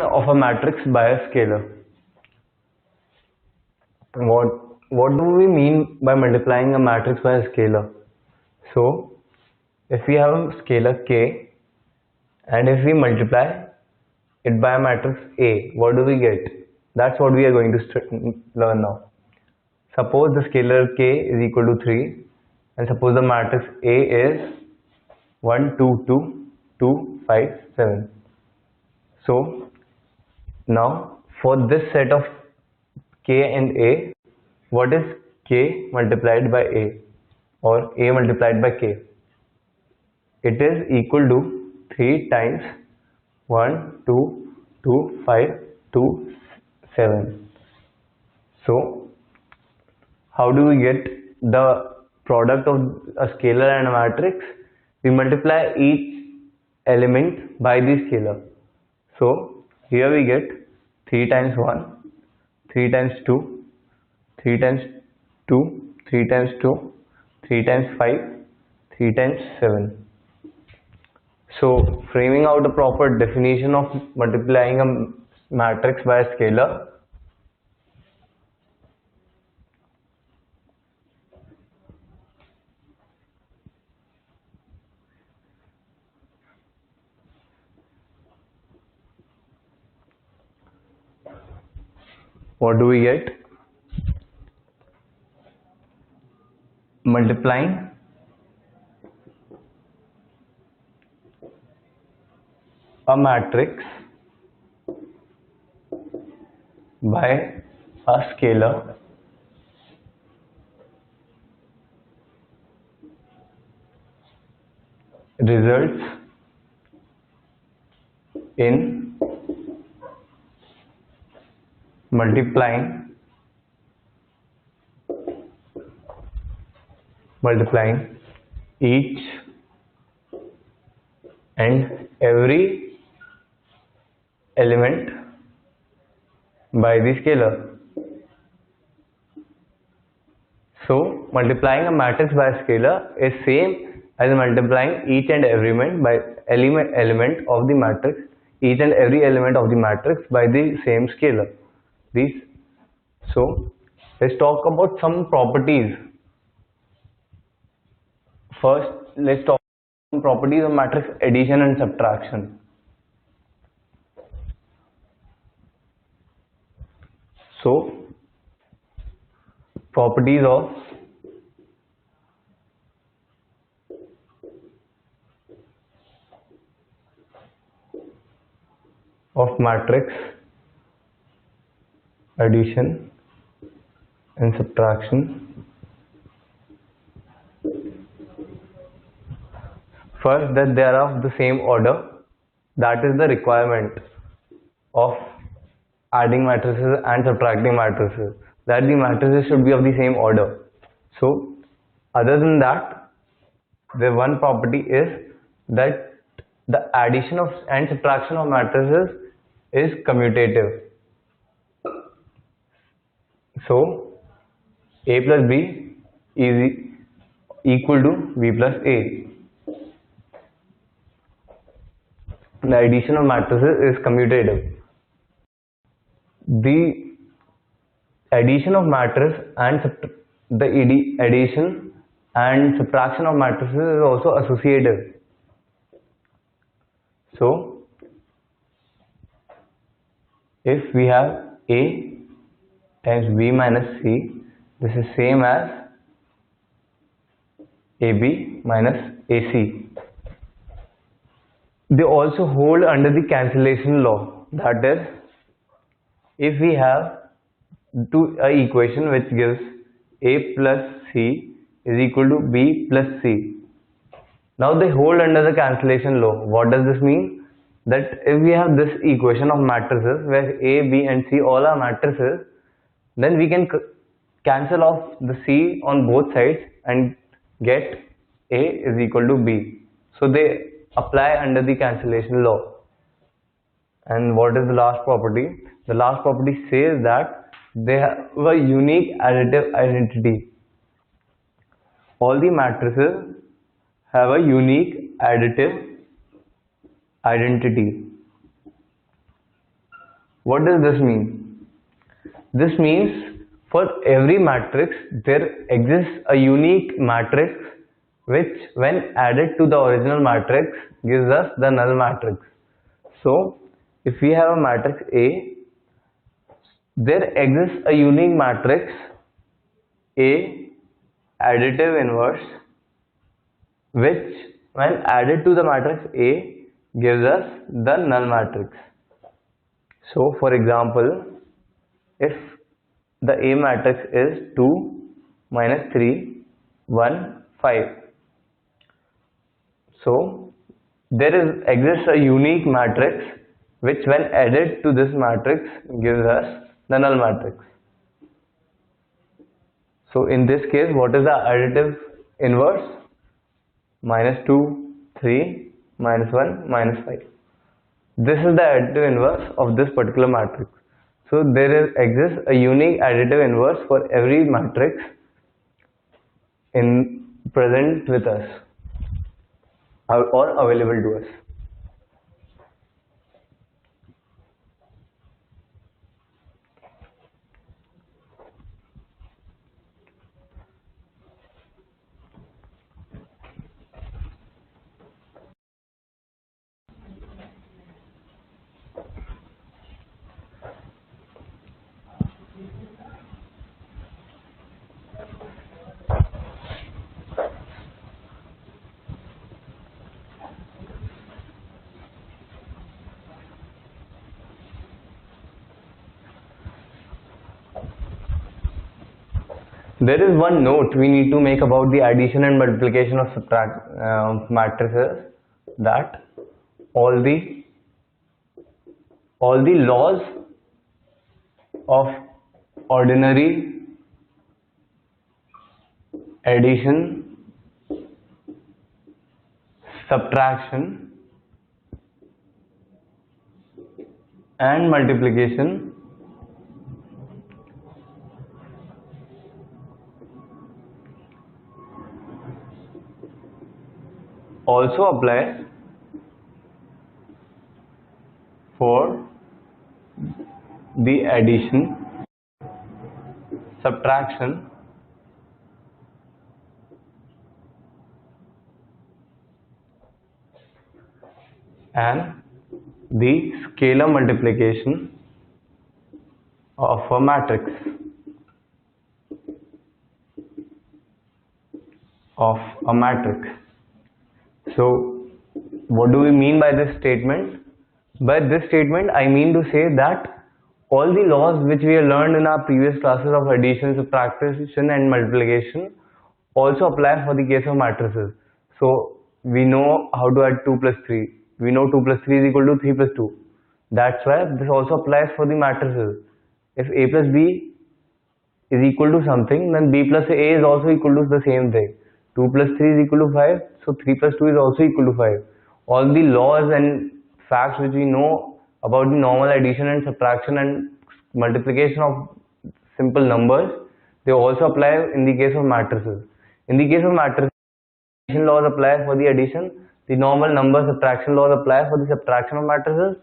of a matrix by a scalar. What do we mean by multiplying a matrix by a scalar? So if we have a scalar k and if we multiply it by a matrix A, what do we get? That's what we are going to learn now. Suppose the scalar k is equal to 3 and suppose the matrix A is 1, 2, 2, 2, 5, 7. So now for this set of k and A, what is k multiplied by A or A multiplied by k? It is equal to 3 times 1, 2, 2, 5, 2, 7. So how do we get the product of a scalar and a matrix? We multiply each element by the scalar. So here we get 3 times 1, 3 times 2, 3 times 2, 3 times 2, 3 times 5, 3 times 7. So framing out a proper definition of multiplying a matrix by a scalar. What do we get? Multiplying a matrix by a scalar results in multiplying each and every element by the scalar. So multiplying a matrix by a scalar is same as multiplying each and every element of the matrix, each and every element of the matrix by the same scalar. So let's talk about some properties. First, let's talk about some properties of matrix addition and subtraction. So properties of matrix addition and subtraction. First, that they are of the same order. That is the requirement of adding matrices and subtracting matrices, that the matrices should be of the same order. So other than that, the one property is that the addition of and subtraction of matrices is commutative. So A plus B is equal to B plus A. The addition of matrices is commutative. The addition of matrices and addition and subtraction of matrices is also associative. So if we have A times B minus C, this is same as AB minus AC. They also hold under the cancellation law. That is, if we have an equation which gives A plus C is equal to B plus C. Now they hold under the cancellation law. What does this mean? That if we have this equation of matrices where A, B and C all are matrices, then we can cancel off the C on both sides and get A is equal to B. So they apply under the cancellation law. And what is the last property? The last property says that they have a unique additive identity. All the matrices have a unique additive identity. What does this mean? This means for every matrix there exists a unique matrix which when added to the original matrix gives us the null matrix. So if we have a matrix A, there exists a unique matrix A additive inverse which when added to the matrix A gives us the null matrix. So for example, if the A matrix is 2, -3, 1, 5. So there exists a unique matrix which when added to this matrix gives us the null matrix. So in this case, what is the additive inverse? -2, 3, -1, -5. This is the additive inverse of this particular matrix. So there exists a unique additive inverse for every matrix in present with us or available to us. There is one note we need to make about the addition and multiplication of matrices, that all the laws of ordinary addition, subtraction and multiplication also apply for the addition, subtraction and the scalar multiplication of a matrix. So what do we mean by this statement? By this statement I mean to say that all the laws which we have learned in our previous classes of addition, subtraction and multiplication also apply for the case of matrices. So we know how to add 2 plus 3. We know 2 plus 3 is equal to 3 plus 2. That's why this also applies for the matrices. If A plus B is equal to something, then B plus A is also equal to the same thing. 2 plus 3 is equal to 5, so 3 plus 2 is also equal to 5. All the laws and facts which we know about the normal addition and subtraction and multiplication of simple numbers, they also apply in the case of matrices. In the case of matrices, addition laws apply for the addition, the normal number subtraction laws apply for the subtraction of matrices,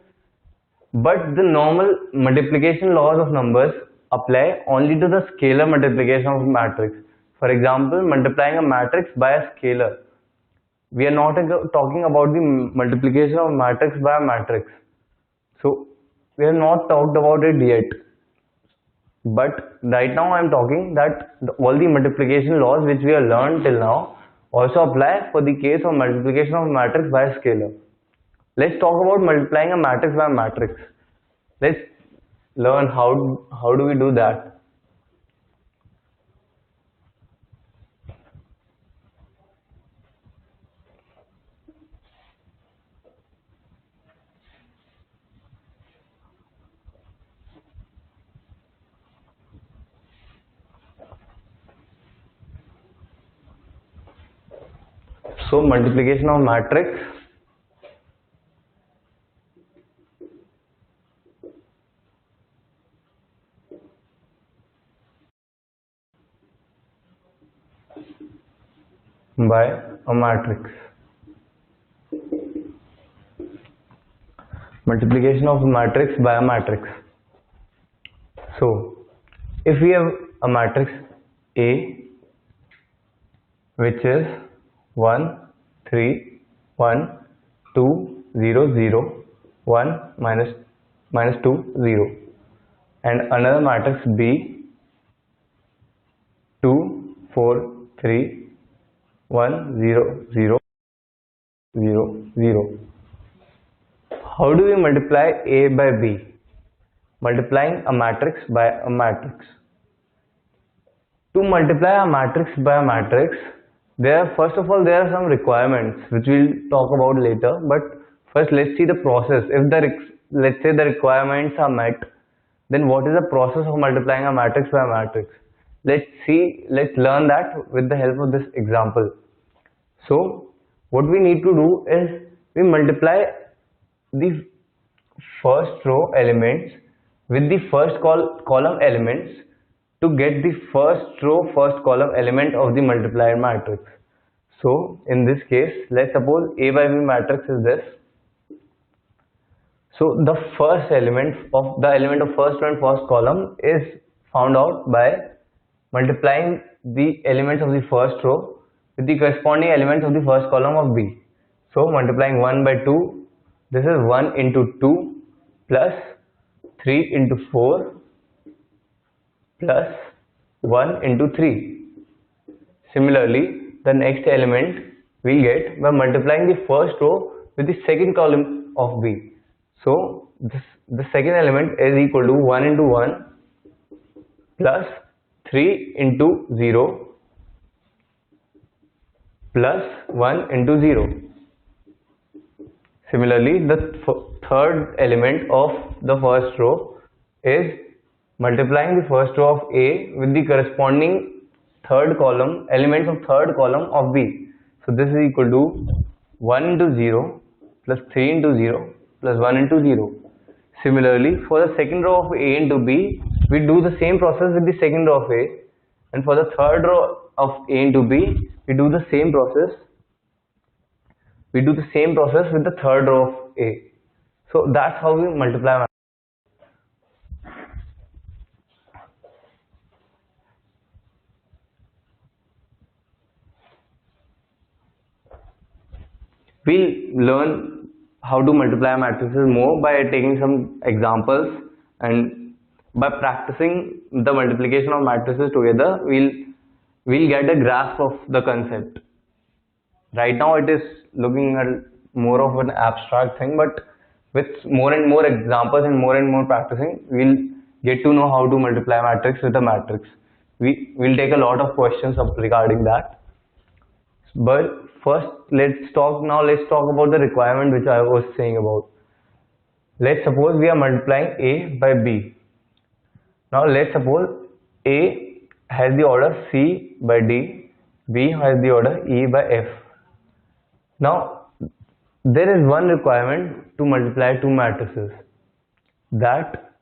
but the normal multiplication laws of numbers apply only to the scalar multiplication of matrix. For example, multiplying a matrix by a scalar. We are not talking about the multiplication of matrix by a matrix. So we have not talked about it yet. But right now I am talking that all the multiplication laws which we have learned till now also apply for the case of multiplication of matrix by a scalar. Let's talk about multiplying a matrix by a matrix. Let's learn how do we do that. So multiplication of matrix by a matrix. Multiplication of matrix by a matrix. So if we have a matrix A which is 1 3 1 2 0 0 1 minus 2 0, and another matrix B 2 4 3 1 0 0 0 0. How do we multiply A by B? Multiplying a matrix by a matrix. To multiply a matrix by a matrix, first of all there are some requirements which we'll talk about later. But first let's see the process. If let's say the requirements are met, then what is the process of multiplying a matrix by a matrix? Let's learn that with the help of this example. So what we need to do is we multiply the first row elements with the first column elements to get the first row first column element of the multiplied matrix. So in this case, let's suppose A by B matrix is this. So the first element of first row and first column is found out by multiplying the elements of the first row with the corresponding elements of the first column of B. So multiplying 1 by 2, this is 1 into 2 plus 3 into 4 plus 1 into 3. Similarly, the next element we get by multiplying the first row with the second column of B. So the second element is equal to 1 into 1 plus 3 into 0 plus 1 into 0. Similarly, the third element of the first row is multiplying the first row of A with the corresponding elements of third column of B. So this is equal to 1 into 0 plus 3 into 0 plus 1 into 0. Similarly, for the second row of A into B, we do the same process with the second row of A, and for the third row of A into B, we do the same process. With the third row of A. So that's how we multiply. We'll learn how to multiply matrices more by taking some examples, and by practicing the multiplication of matrices together, we'll get a grasp of the concept. Right now it is looking at more of an abstract thing, but with more and more examples and more practicing, we'll get to know how to multiply matrix with a matrix. We'll take a lot of questions regarding that. But first, let's talk about the requirement which I was saying about. Let's suppose we are multiplying A by B. Now let's suppose A has the order C by D, B has the order E by F. Now there is one requirement to multiply two matrices, that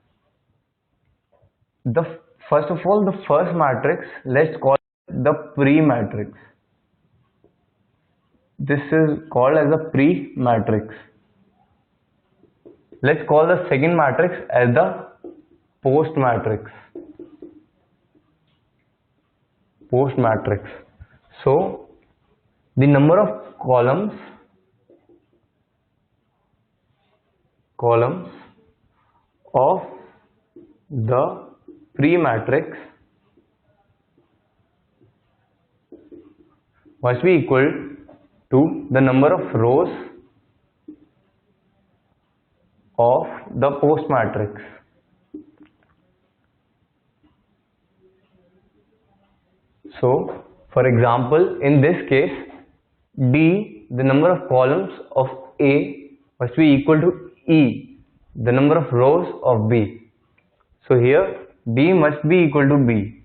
first of all the first matrix, let's call it the pre-matrix. This is called as a pre-matrix. Let's call the second matrix as the post-matrix. So the number of columns of the pre-matrix must be equal to the number of rows of the post matrix. So for example, in this case, D, the number of columns of A must be equal to E, the number of rows of B. So here D must be equal to B.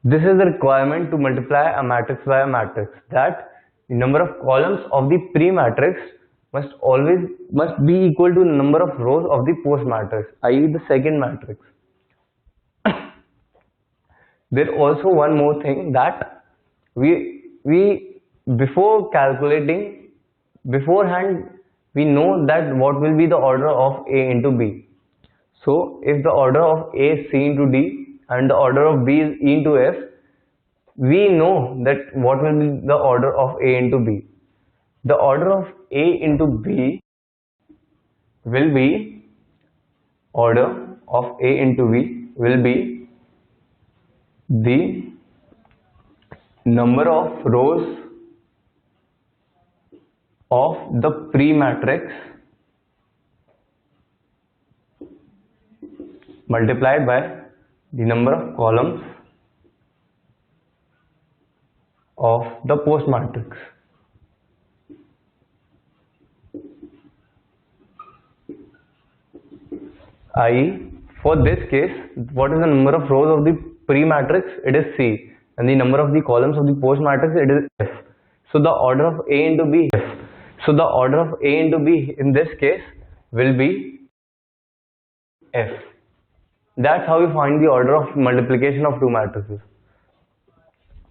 This is the requirement to multiply a matrix by a matrix, that the number of columns of the pre-matrix must be equal to the number of rows of the post-matrix, i.e. the second matrix. There is also one more thing, that we before calculating beforehand, we know that what will be the order of A into B. So if the order of A is C into D and the order of B is E into F, we know that what will be the order of A into B. The order of A into B will be order of A into B will be the number of rows of the pre-matrix multiplied by the number of columns of the post matrix. I.e., for this case, what is the number of rows of the pre-matrix? It is C, and the number of the columns of the post matrix, it is F. So the order of A into B, F. So the order of A into B in this case will be F. That's how we find the order of multiplication of two matrices.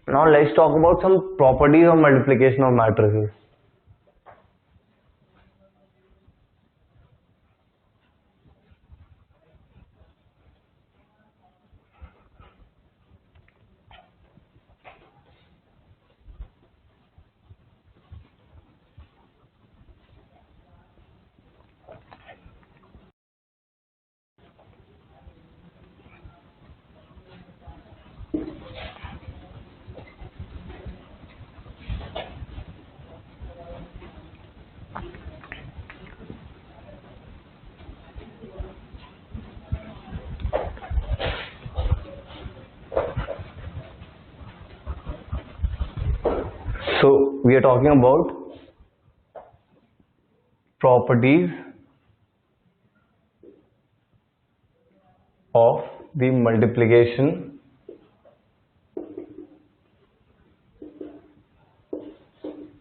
Now let's talk about some properties of multiplication of matrices. So we are talking about properties of the multiplication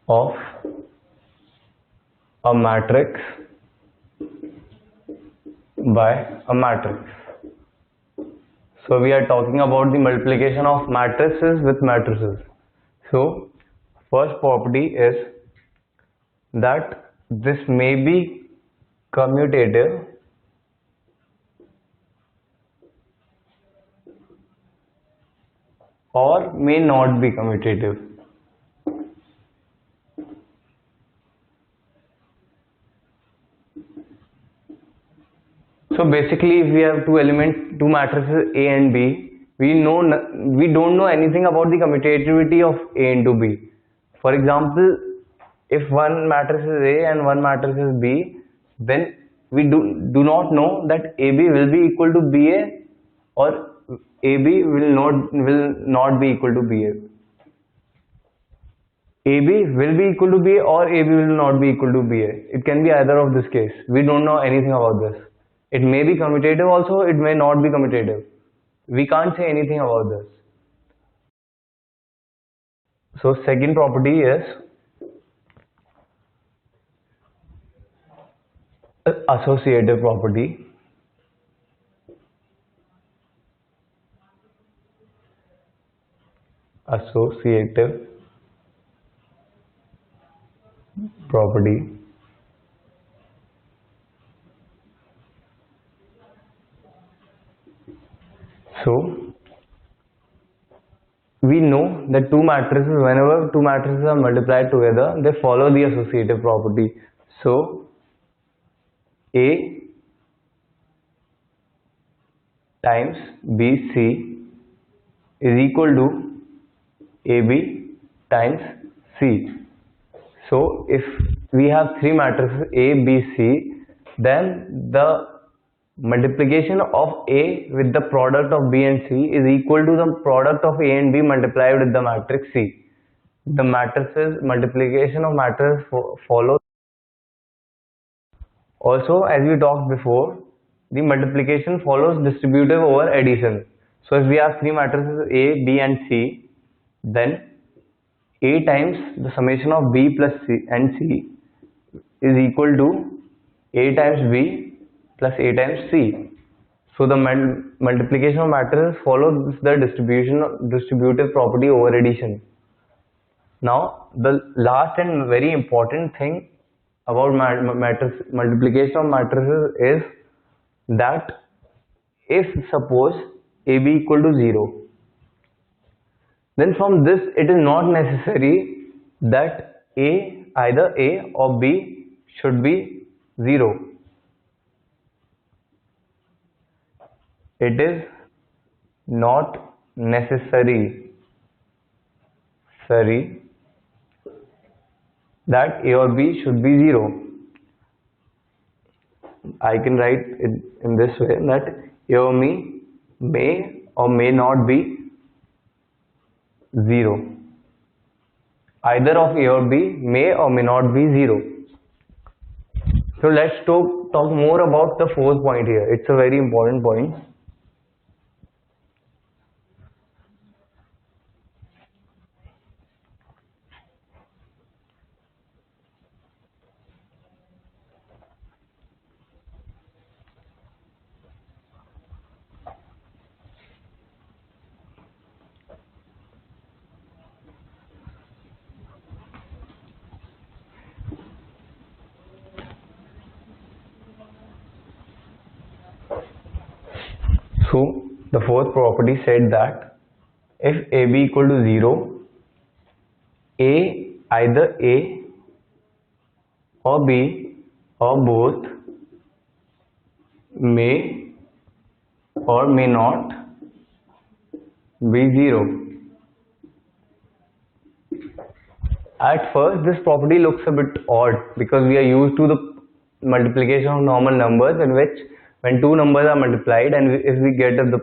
of a matrix by a matrix. So we are talking about the multiplication of matrices with matrices. So first property is that this may be commutative or may not be commutative. So basically, if we have two matrices A and B, we don't know anything about the commutativity of A into B. For example, if one matrix is A and one matrix is B, then we do not know that AB will be equal to BA or AB will not be equal to BA. AB will be equal to BA or AB will not be equal to BA. It can be either of this case. We don't know anything about this. It may be commutative also, it may not be commutative. We can't say anything about this. So second property is associative property. Associative property. So we know that whenever two matrices are multiplied together, they follow the associative property. So A times BC is equal to AB times C. So if we have three matrices A, B, C, then the multiplication of A with the product of B and C is equal to the product of A and B multiplied with the matrix C. The multiplication of matrices follows. Also, as we talked before, the multiplication follows distributive over addition. So if we have three matrices A, B and C, then A times the summation of B plus C and C is equal to A times B plus A times C. So the multiplication of matrices follows the distributive property over addition. Now the last and very important thing about multiplication of matrices is that if suppose AB equal to 0, then from this it is not necessary that either A or B should be 0. It is not necessary that A or B should be 0. I can write it in this way, that A or B may or may not be 0. Either of A or B may or may not be 0. So let's talk more about the fourth point here. It's a very important point. So the fourth property said that if AB equal to 0, either A or B or both may or may not be 0. At first this property looks a bit odd because we are used to the multiplication of normal numbers, in which when two numbers are multiplied and if we get the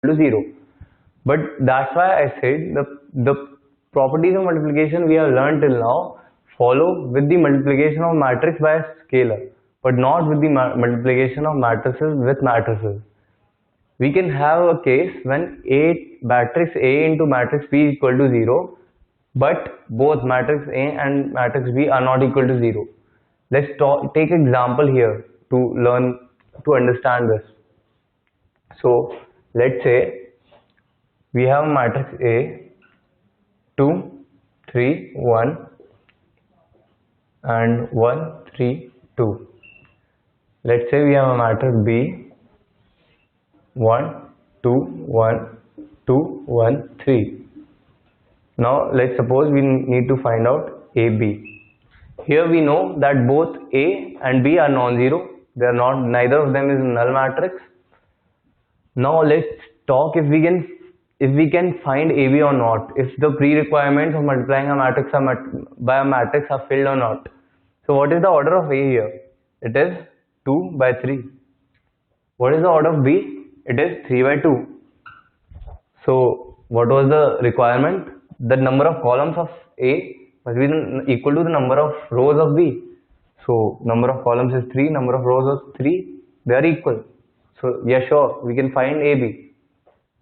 to 0. But that's why I said the properties of multiplication we have learned till now follow with the multiplication of matrix by a scalar, but not with the multiplication of matrices with matrices. We can have a case when matrix A into matrix B is equal to 0, but both matrix A and matrix B are not equal to 0. Let's take example here to understand this. So let's say we have a matrix A 2 3 1 and 1 3 2. Let's say we have a matrix B 1 2 1 2 1 3. Now let's suppose we need to find out AB. Here we know that both A and B are non-zero. They are not. Neither of them is a null matrix. Now let's talk if we can find AB or not. If the pre-requirements of multiplying a matrix by a matrix are filled or not. So what is the order of A here? It is 2 by 3. What is the order of B? It is 3 by 2. So what was the requirement? The number of columns of A must be equal to the number of rows of B. So number of columns is 3, number of rows is 3, they are equal. So yeah, sure, we can find AB.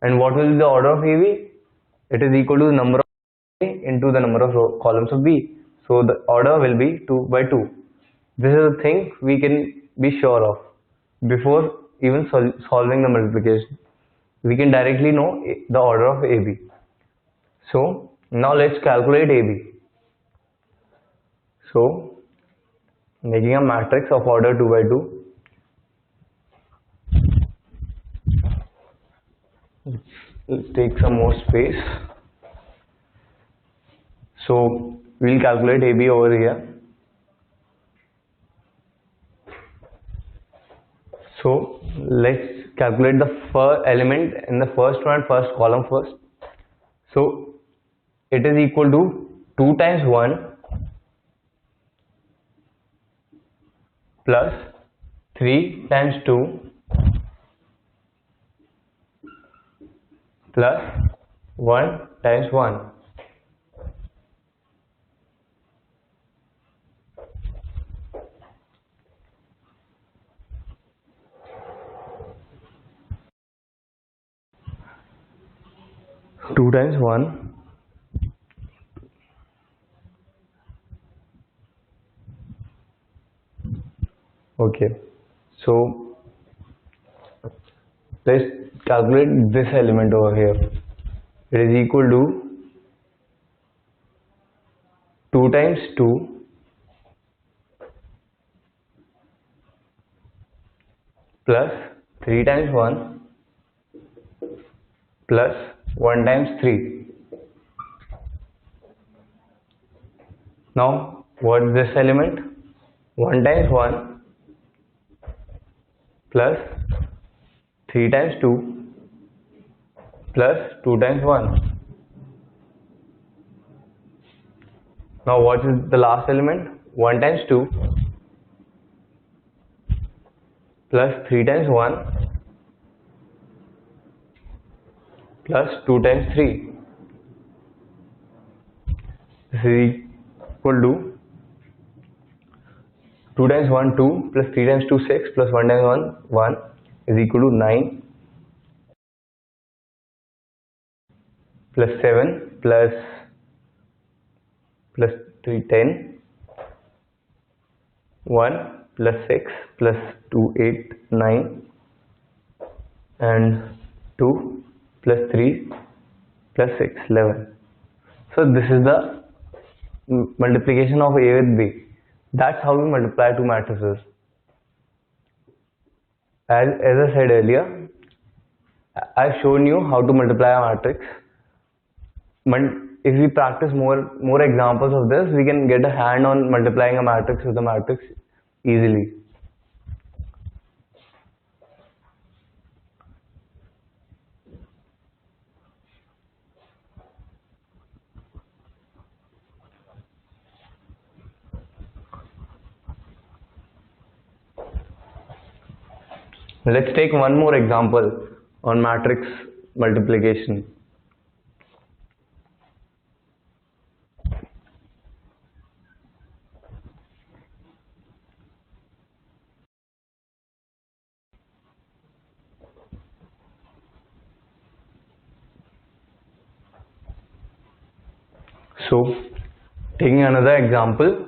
And what will be the order of AB? It is equal to the number of A into the number of columns of B. So the order will be 2 by 2. This is a thing we can be sure of before even solving the multiplication. We can directly know the order of AB. So now let's calculate AB. So making a matrix of order 2 by 2. Let's take some more space. So we'll calculate AB over here. So let's calculate the first element in the first column first. So it is equal to 2 times 1 plus 3 times 2 plus 1 times 1. Two times 1 okay. So let's calculate this element over here. It is equal to 2 times 2 plus 3 times 1 plus 1 times 3. Now what is this element? 1 times 1 plus 3 times 2 plus 2 times 1. Now what is the last element? 1 times 2 plus 3 times 1 plus 2 times 3. This is equal to 2 times 1 2 plus 3 times 2 6 plus 1 times 1 1 is equal to 9 plus 7 plus 3 10, 1 plus 6 plus 2 8 9 and 2 plus 3 plus 6 11. So this is the multiplication of A with B. That's how we multiply two matrices. As I said earlier, I've shown you how to multiply a matrix. If we practice more examples of this, we can get a hand on multiplying a matrix with a matrix easily. Let's take one more example on matrix multiplication. So, taking another example,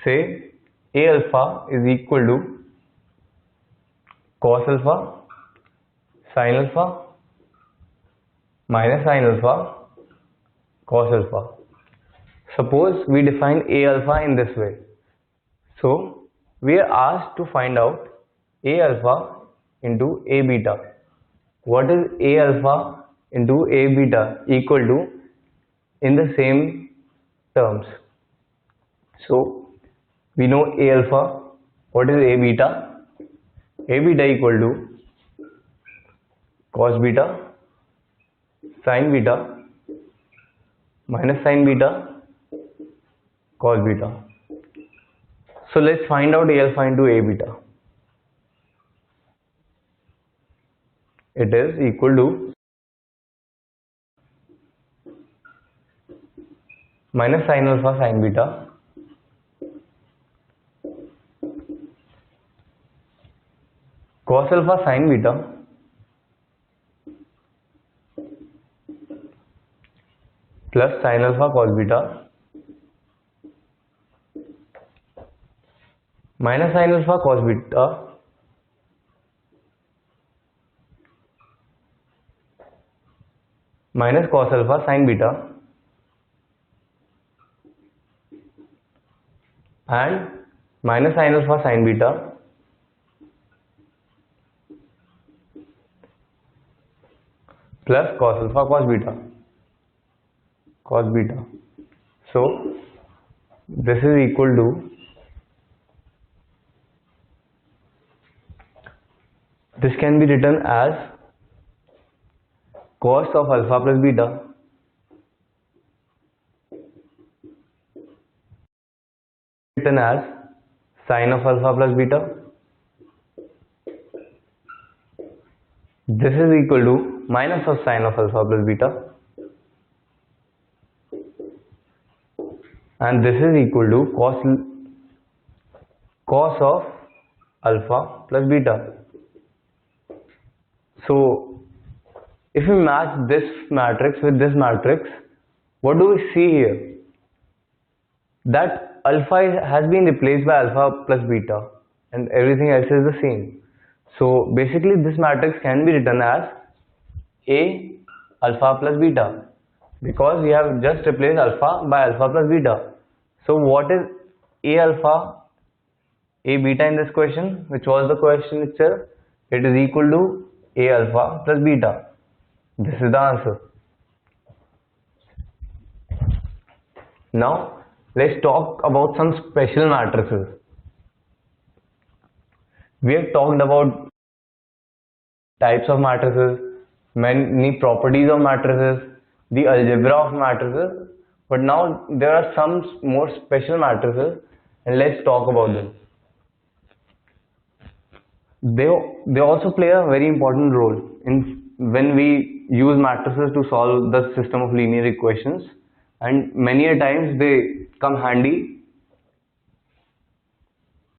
say A alpha is equal to cos alpha sin alpha minus sin alpha cos alpha. Suppose we define A alpha in this way. So, we are asked to find out A alpha into A beta. What is A alpha into A beta equal to in the same terms? So we know A alpha. What is A beta? A beta equal to cos beta sin beta minus sin beta cos beta. So let's find out A alpha into A beta. It is equal to minus sin alpha sin beta cos alpha sin beta plus sin alpha cos beta minus sin alpha cos beta minus cos alpha sin beta and minus sin alpha sin beta plus cos alpha cos beta. So this is equal to this can be written as cos of alpha plus beta written as sin of alpha plus beta. This is equal to minus of sin of alpha plus beta, and this is equal to cos of alpha plus beta. So if we match this matrix with this matrix, what do we see here? That alpha has been replaced by alpha plus beta and everything else is the same. So basically this matrix can be written as A alpha plus beta because we have just replaced alpha by alpha plus beta. So what is A alpha? A beta in this question, which was the question itself, it is equal to A alpha plus beta. This is the answer. Now let's talk about some special matrices. We have talked about types of matrices, many properties of matrices, the algebra of matrices, but now there are some more special matrices, and let's talk about them. They also play a very important role in when we use matrices to solve the system of linear equations, and many a times they come handy